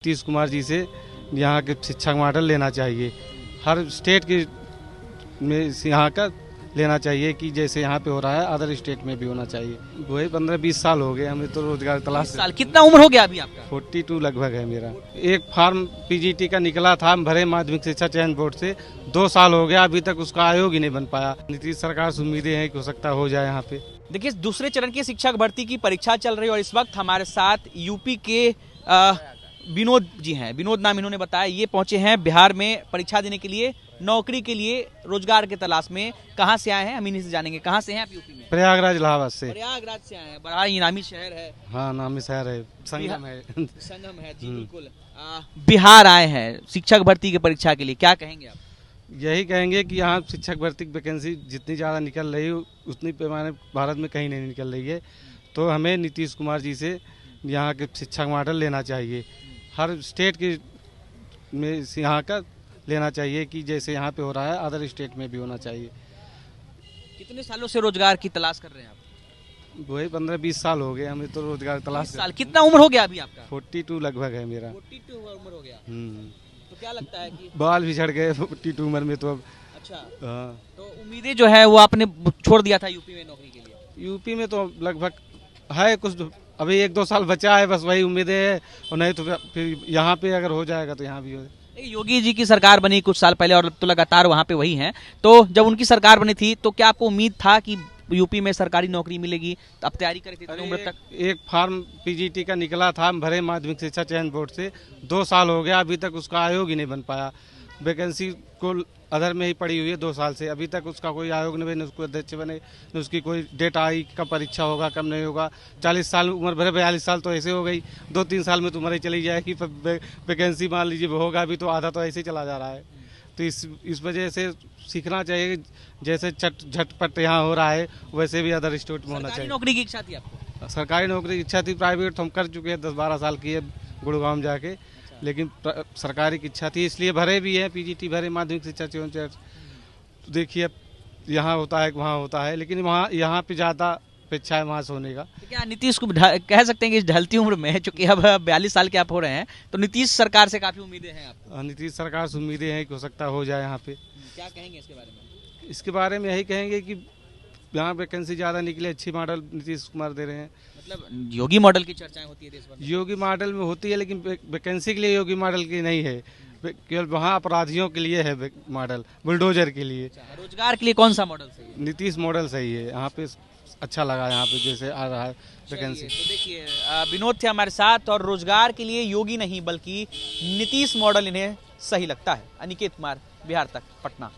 नीतीश कुमार जी से यहाँ के शिक्षा मॉडल लेना चाहिए। हर स्टेट के में यहाँ का लेना चाहिए कि जैसे यहाँ पे हो रहा है अदर स्टेट में भी होना चाहिए। वही 15-20 साल हो गए हमें तो रोजगार तलाश। साल कितना उम्र हो गया अभी आपका? 42 लगभग है मेरा। एक फॉर्म पीजीटी का निकला था, हम भरे माध्यमिक शिक्षा चयन बोर्ड से, 2 साल हो गया, अभी तक उसका आयोग ही नहीं बन पाया। नीतीश सरकार से उम्मीदें हैं कि हो सकता हो जाए यहाँ पे। देखिए, दूसरे चरण की शिक्षक भर्ती की परीक्षा चल रही है और इस वक्त हमारे साथ यूपी के विनोद जी हैं। विनोद नाम इन्होंने बताया, ये पहुंचे हैं बिहार में परीक्षा देने के लिए, नौकरी के लिए, रोजगार के तलाश में। कहाँ से आए हैं हम इन्हीं से जानेंगे। कहाँ से हैं आप यूपी में? प्रयागराज इलाहाबाद से। प्रयागराज से आए हैं, बड़ा इनामी शहर है। हाँ, नामी शहर है, संगम है। संगम है जी, बिल्कुल। बिहार आए हैं शिक्षक भर्ती की परीक्षा के लिए, क्या कहेंगे आप? यही कहेंगे कि यहाँ शिक्षक भर्ती की वैकेंसी जितनी ज़्यादा निकल रही है उतनी पैमाने भारत में कहीं नहीं निकल रही है। तो हमें नीतीश कुमार जी से यहाँ के शिक्षा मॉडल लेना चाहिए। हर स्टेट के में यहाँ का लेना चाहिए कि जैसे यहाँ पे हो रहा है अदर स्टेट में भी होना चाहिए। कितने सालों से रोजगार की तलाश कर रहे हैं आप? वही 15-20 साल हो गए हमें तो रोजगार तलाश। साल कितना उम्र हो गया अभी आपका? 42 लगभग है मेरा। 42 उम्र हो गया। तो क्या लगता है कि बाल भी झड़ गए 42 उम्र में तो अब। अच्छा, हाँ। तो उम्मीदें जो है वो आपने छोड़ दिया था यूपी में नौकरी के लिए? यूपी में तो लगभग है कुछ, अभी 1-2 साल बचा है, बस वही उम्मीदें है। और नहीं तो फिर यहाँ पे अगर हो जाएगा तो यहाँ भी हो। योगी जी की सरकार बनी कुछ साल पहले और अब तो लगातार वहाँ पे वही हैं। तो जब उनकी सरकार बनी थी तो क्या आपको उम्मीद था कि यूपी में सरकारी नौकरी मिलेगी? तो अब तैयारी करी थी इतनी उम्र तक? एक फॉर्म पीजीटी का निकला था, हम भरे माध्यमिक शिक्षा चयन बोर्ड से, 2 साल हो गया, अभी तक उसका आयोग ही नहीं बन पाया। वैकेंसी को अदर में ही पड़ी हुई है 2 साल से, अभी तक उसका कोई आयोग नहीं बने, उसको अध्यक्ष बने, न उसकी कोई डेट आई, कब परीक्षा होगा कब नहीं होगा। 40 साल उम्र भरे, 42 साल तो ऐसे हो गई, 2-3 साल में तुम्हारी चली जाएगी। वैकेंसी मान लीजिए होगा भी तो आधा तो ऐसे ही चला जा रहा है। तो इस वजह से सीखना चाहिए, जैसे झटपट यहाँ हो रहा है वैसे भी अदर स्टेट में होना चाहिए। नौकरी की इच्छा थी आपको? सरकारी नौकरी की इच्छा थी, प्राइवेट तो हम कर चुके हैं, 10-12 साल की है गुड़गांव जाके। लेकिन सरकारी की इच्छा थी इसलिए भरे भी है, पीजीटी भरे माध्यमिक शिक्षा चयन। तो देखिए यहाँ होता है वहाँ होता है, लेकिन वहाँ यहाँ पे ज़्यादा अपेक्षा है वहाँ से होने का। तो क्या नीतीश को कह सकते हैं कि ढलती उम्र में, चूंकि अब 42 साल के आप हो रहे हैं, तो नीतीश सरकार से काफी उम्मीदें हैं आपको? नीतीश सरकार से उम्मीदें हैं कि हो सकता हो जाए यहाँ पे। क्या कहेंगे इसके बारे में? इसके बारे में यही कहेंगे कि यहाँ वैकेंसी ज़्यादा निकले, अच्छी मॉडल नीतीश कुमार दे रहे हैं। मतलब योगी मॉडल की चर्चाएं होती है देश भर में? योगी मॉडल में होती है, लेकिन वैकेंसी के लिए योगी मॉडल की नहीं है, केवल वहाँ अपराधियों के लिए है मॉडल, बुलडोजर के लिए। रोजगार के लिए कौन सा मॉडल सही है? नीतीश मॉडल सही है, यहाँ पे अच्छा लगा, यहाँ पे जैसे आ रहा है वैकेंसी। तो देखिए, विनोद थे हमारे साथ, और रोजगार के लिए योगी नहीं बल्कि नीतीश मॉडल इन्हें सही लगता है। अनिकेत कुमार, बिहार तक, पटना।